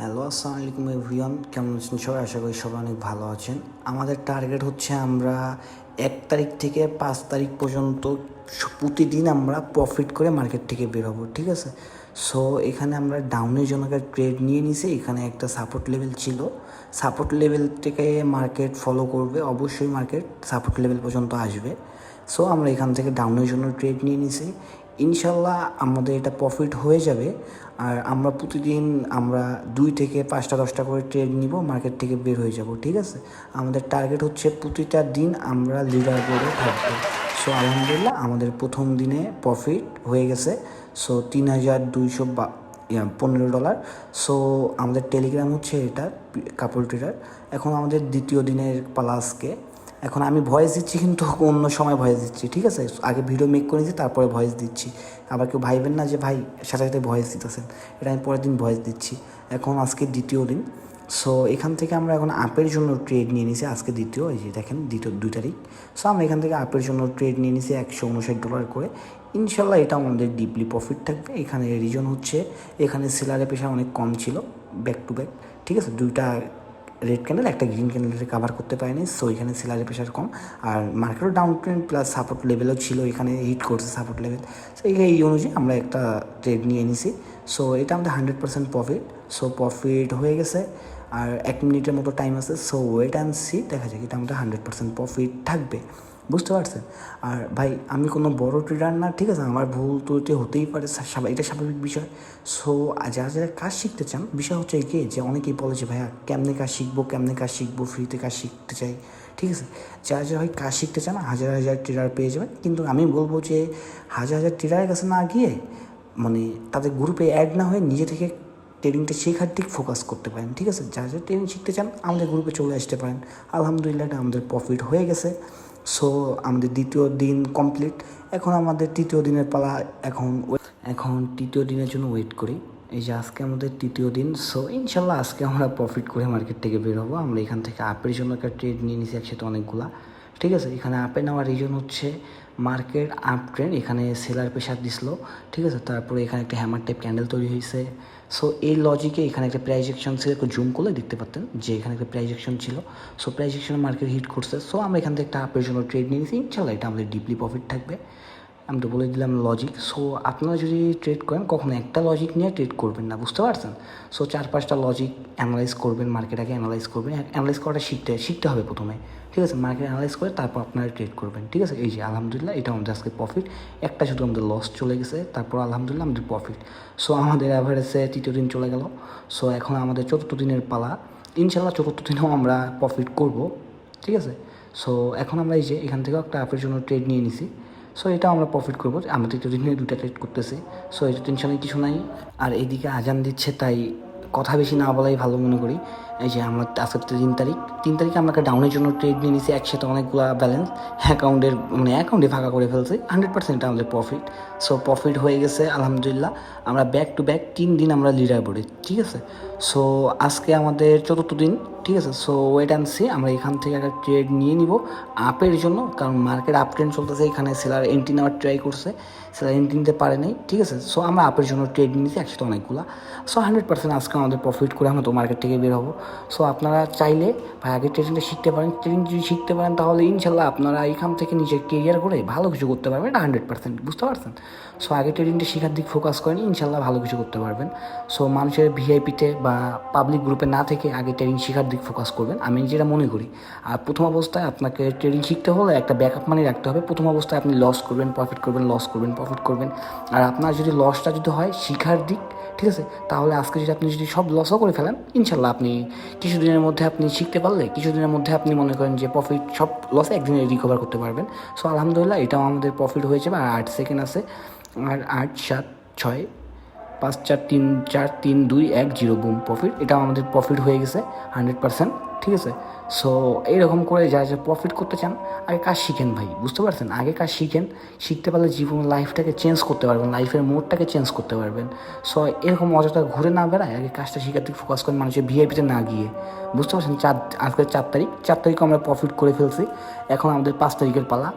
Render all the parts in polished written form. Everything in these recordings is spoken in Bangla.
হ্যালো, আসসালামু আলাইকুম এভরিওয়ান। কেমন আছেন সবাই? আশা করি সবাই অনেক ভালো আছেন। আমাদের টার্গেট হচ্ছে আমরা 1 তারিখ থেকে 5 তারিখ পর্যন্ত প্রতিদিন আমরা প্রফিট করে মার্কেট থেকে বের হবো, ঠিক আছে? সো এখানে আমরা ডাউনের জন্য একটা ট্রেড নিয়ে নিছি। এখানে একটা সাপোর্ট লেভেল ছিল, সাপোর্ট লেভেল থেকে মার্কেট ফলো করবে, অবশ্যই মার্কেট সাপোর্ট লেভেল পর্যন্ত আসবে। সো আমরা এখান থেকে ডাউনের জন্য ট্রেড নিয়ে নিছি। ইনশাল্লাহ আমাদের এটা প্রফিট হয়ে যাবে। আর আমরা প্রতিদিন আমরা 2 থেকে 5টা 10টা করে ট্রেড নিব, মার্কেট থেকে বের হয়ে যাব, ঠিক আছে? আমাদের টার্গেট হচ্ছে প্রতিটা দিন আমরা লিডার বোর্ডে থাকবো। সো আলহামদুলিল্লাহ আমাদের প্রথম দিনে প্রফিট হয়ে গেছে। সো $3,215। সো আমাদের টেলিগ্রাম হচ্ছে এটা কাপল ট্রেডার। এখন আমাদের দ্বিতীয় দিনের পালা আজকে। এখন আমি ভয়েস দিচ্ছি, কিন্তু অন্য সময় ভয়েস দিচ্ছি, ঠিক আছে? আগে ভিডিও মেক করে দিচ্ছি, তারপরে ভয়েস দিচ্ছি। আবার কেউ ভাইবেন না যে ভাই সাথে সাথে ভয়েস দিতেছেন, এটা আমি পরের দিন ভয়েস দিচ্ছি। এখন আজকে দ্বিতীয় দিন। সো এখান থেকে আমরা এখন আপের জন্য ট্রেড নিয়ে নিছি। আজকে দ্বিতীয়, এই যে দেখেন 2 তারিখ। সো আমরা এখান থেকে আপের জন্য ট্রেড নিয়ে নিছি $159 করে। ইনশাল্লাহ এটা আমাদের ডিপলি প্রফিট থাকবে। এখানে রিজন হচ্ছে এখানে সেলারের প্রেশার অনেক কম ছিল, ব্যাক টু ব্যাক, ঠিক আছে? 2টা রেড ক্যান্ডেল একটা গ্রিন ক্যান্ডেলকে কাভার করতে পারেনি। সো এখানে সেলারের প্রেশার কম, আর মার্কেটও ডাউন ট্রেন্ড প্লাস সাপোর্ট লেভেলও ছিল, এখানে হিট করছে সাপোর্ট লেভেল। সো এই অনুযায়ী আমরা একটা ট্রেড নিয়ে নিছি। সো এটা আমাদের 100% প্রফিট। সো প্রফিট হয়ে গেছে, আর 1 মিনিটের মতো টাইম আছে। সো ওয়েট অ্যান্ড সি, দেখা যাক। এটা আমাদের 100% প্রফিট থাকবে, বুঝতে পারছেন? আর ভাই আমি কোনো বড় ট্রেডার না, ঠিক আছে? আমার ভুল ত্রুটি হতেই পারে, এটা স্বাভাবিক বিষয়। সো যারা যারা কাজ শিখতে চান, বিষয় হচ্ছে কি যে অনেকেই বলে যে ভাইয়া কেমনে কাজ শিখবো, ফ্রিতে কাজ শিখতে চাই, ঠিক আছে? যারা যারা ভাই কাজ শিখতে চান হাজার হাজার ট্রেডার পেয়ে যাবেন, কিন্তু আমি বলবো যে হাজার হাজার ট্রেডারের কাছে না গিয়ে, মানে তাদের গ্রুপে অ্যাড না হয়ে নিজে থেকে ট্রেডিংটা শেখার দিক ফোকাস করতে পারেন, ঠিক আছে? যারা যারা ট্রেডিং শিখতে চান আমাদের গ্রুপে চলে আসতে পারেন। আলহামদুলিল্লাহ এটা আমাদের প্রফিট হয়ে গেছে। সো আমাদের দ্বিতীয় দিন কমপ্লিট। এখন আমাদের তৃতীয় দিনের পালা। এখন তৃতীয় দিনের জন্য ওয়েট করি। এই যে আজকে আমাদের তৃতীয় দিন। সো ইনশাল্লাহ আজকে আমরা প্রফিট করে মার্কেট থেকে বের হবো। আমরা এখান থেকে আপের জন্য একটা ট্রেড নিয়ে নিছি একসাথে অনেকগুলা, ঠিক আছে? এখানে আপে নেওয়ার রিজন হচ্ছে মার্কেট আপ ট্রেন্ড, এখানে সেলার প্রেশার দিছিল, ঠিক আছে? তারপরে এখানে একটা হ্যামার টাইপ ক্যান্ডেল তৈরি হয়েছে। সো এই লজিকে এখানে একটা প্রাইস অ্যাকশন ছিল, একটু জুম করলে দেখতে পারতেন যে এখানে একটা প্রাইস অ্যাকশন ছিল। সো প্রাইস অ্যাকশনে মার্কেট হিট করছে। সো আমরা এখান থেকে একটা আপের জন্য ট্রেড নিয়ে নিয়েছি। ইনশাল্লাহ এটা আমাদের ডিপলি প্রফিট থাকবে। আমি তো বলে দিলাম লজিক। সো আপনারা যদি ট্রেড করেন কখনো একটা লজিক নিয়ে ট্রেড করবেন না, বুঝতে পারছেন? সো 4-5টা লজিক অ্যানালাইজ করবেন, মার্কেট আগে অ্যানালাইজ করবেন। অ্যানালাইজ করাটা শিখতে হবে প্রথমে, ঠিক আছে? মার্কেট অ্যানালাইজ করে তারপর আপনারা ট্রেড করবেন, ঠিক আছে? এই যে আলহামদুলিল্লাহ এটা আমাদের আজকে প্রফিট। একটা শুধু আমাদের লস চলে গেছে, তারপর আলহামদুলিল্লাহ আমাদের প্রফিট। সো আমাদের অ্যাভারেজে তৃতীয় দিন চলে গেল। সো এখন আমাদের চতুর্থ দিনের পালা। ইনশাল্লাহ চতুর্থ দিনেও আমরা প্রফিট করব, ঠিক আছে? সো এখন আমরা এই যে এখান থেকেও একটা আপের জন্য ট্রেড নিয়ে নিছি। সো এটা আমরা প্রফিট করবো। আমরা তৃতীয় দিনে 2টা ট্রেড করতেছি। সো এটা টেনশনের কিছু নাই। আর এইদিকে আজান দিচ্ছে, তাই কথা বেশি না বলাই ভালো মনে করি। এই যে আমরা আজকে 3 তারিখে আমরা একটা ডাউনের জন্য ট্রেড নিয়ে নিয়েছি একসাথে অনেকগুলো ব্যালেন্স অ্যাকাউন্টে ফাঁকা করে ফেলছি। 100% আমাদের প্রফিট। সো প্রফিট হয়ে গেছে আলহামদুলিল্লাহ। আমরা ব্যাক টু ব্যাক 3 দিন আমরা লিডার বোর্ডে, ঠিক আছে? সো আজকে আমাদের চতুর্থ দিন, ঠিক আছে? সো ওয়েট অ্যান্ড সি, আমরা এখান থেকে একটা ট্রেড নিয়ে নিব আপের জন্য, কারণ মার্কেট আপ ট্রেন্ড চলতেছে। এখানে সেলার এন্ট্রি নেওয়ার ট্রাই করছে, সেলার এন্ট্রি নিতে পারে নাই, ঠিক আছে? সো আমরা আপের জন্য ট্রেড নিয়েছি একসাথে অনেকগুলো। সো 100% আজকে আমাদের প্রফিট করে আমরা তো মার্কেট থেকে বের হবো। সো আপনারা চাইলে ভাই আগে ট্রেডিংটা শিখতে পারেন। ট্রেডিং যদি শিখতে পারেন তাহলে ইনশাল্লাহ আপনারা এখান থেকে নিজের কেরিয়ার করে ভালো কিছু করতে পারবেন, এটা 100%, বুঝতে পারছেন? সো আগে ট্রেডিংটা শেখার দিক ফোকাস করেন, ইনশাল্লাহ ভালো কিছু করতে পারবেন। সো মানুষের ভিআইপিতে বা পাবলিক গ্রুপে না থেকে আগে ট্রেডিং শেখার দিক ফোকাস করবেন, আমি যেটা মনে করি। আর প্রথম অবস্থায় আপনাকে ট্রেডিং শিখতে হলে একটা ব্যাকআপ মানি রাখতে হবে। প্রথম অবস্থায় আপনি লস করবেন, প্রফিট করবেন, লস করবেন, প্রফিট করবেন। আর আপনার যদি লসটা যদি হয় শিখার দিক, ঠিক আছে? তাহলে আজকে যদি আপনি সব লসও করে ফেলেন, ইনশাল্লাহ আপনি কিছুদিনের মধ্যে আপনি শিখতে পারলে কিছুদিনের মধ্যে আপনি মনে করেন যে প্রফিট সব লসে একদিনে রিকভার করতে পারবেন। সো আলহামদুলিল্লাহ এটাও আমাদের প্রফিট হয়েছে। আর 8 সেকেন্ড আছে। আর 8 7 6 5 4 3 4 3 2 1 0 বুম প্রফিট। এটাও আমাদের প্রফিট হয়ে গেছে 100%, ঠিক আছে? সো এইরকম করে যারা যা প্রফিট করতে চান আগে কাজ শিখেন ভাই, বুঝতে পারছেন? আগে কাজ শিখেন, শিখতে পারলে জীবন লাইফটাকে চেঞ্জ করতে পারবেন, লাইফের মোডটাকে চেঞ্জ করতে পারবেন। সো এরকম অযথা ঘুরে না বেড়ায় আগে কাজটা শিখার দিকে ফোকাস করেন, মানুষের ভিআইপিতে না গিয়ে, বুঝতে পারছেন? আজকে 4 তারিখে আমরা প্রফিট করে ফেলছি। এখন আমাদের 5 তারিখের পালা।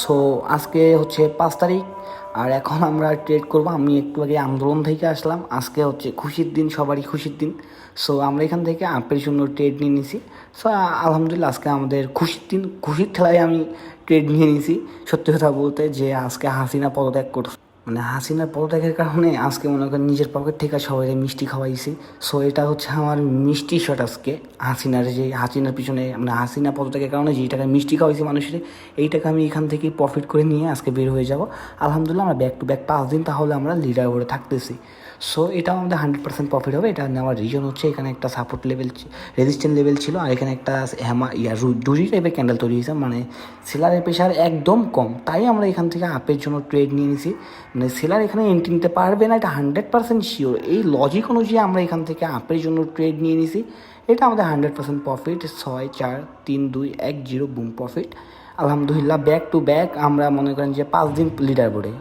সো আজকে হচ্ছে 5 তারিখ। আর এখন আমরা ট্রেড করব। আমি একটু আগে আন্দোলন থেকে আসলাম, আজকে হচ্ছে খুশির দিন, সবারই খুশির দিন। সো আমরা এখান থেকে আপের জন্য ট্রেড নিয়ে নিছি। সো আলহামদুলিল্লাহ আজকে আমাদের খুশির দিন, খুশির খেলায় আমি ট্রেড নিয়ে নিছি। সত্যি কথা বলতে যে আজকে হাসিনা পদত্যাগ করছে, মানে হাসিনার পদত্যাগের কারণে আজকে মনে করেন নিজের পকেট থেকে সবাই মিষ্টি খাওয়াইছি। সো এটা হচ্ছে আমার মিষ্টি শট আজকে। হাসিনার পিছনে মানে হাসিনা পদত্যাগের কারণে যেই টাকা মিষ্টি খাওয়াইছি মানুষের, এই টাকা আমি এখান থেকেই প্রফিট করে নিয়ে আজকে বের হয়ে যাব। আলহামদুলিল্লাহ আমরা ব্যাক টু ব্যাক 5 দিন তাহলে আমরা লিডার বোর্ডে থাকতেছি। সো এটাও আমাদের 100% প্রফিট হবে। এটা নেওয়ার রিজন হচ্ছে এখানে একটা সাপোর্ট লেভেল, রেজিস্ট্যান্ট লেভেল ছিল, আর এখানে একটা ডুরি টাইপের ক্যান্ডেল তৈরি হয়েছে, মানে সেলারের প্রেশার একদম কম। তাই আমরা এখান থেকে আপের জন্য ট্রেড নিয়ে নিছি। মানে সেলার এখানে এন্ট্রি নিতে পারবে না, এটা 100% শিওর। এই লজিক অনুযায়ী আমরা এখান থেকে আপের জন্য ট্রেড নিয়ে নিছি। এটা আমাদের 100% প্রফিট। 6 4 3 2 1 0 broom profit. আলহামদুলিল্লাহ ব্যাক টু ব্যাক আমরা মনে করেন যে 5 দিন লিডার বোর্ডে।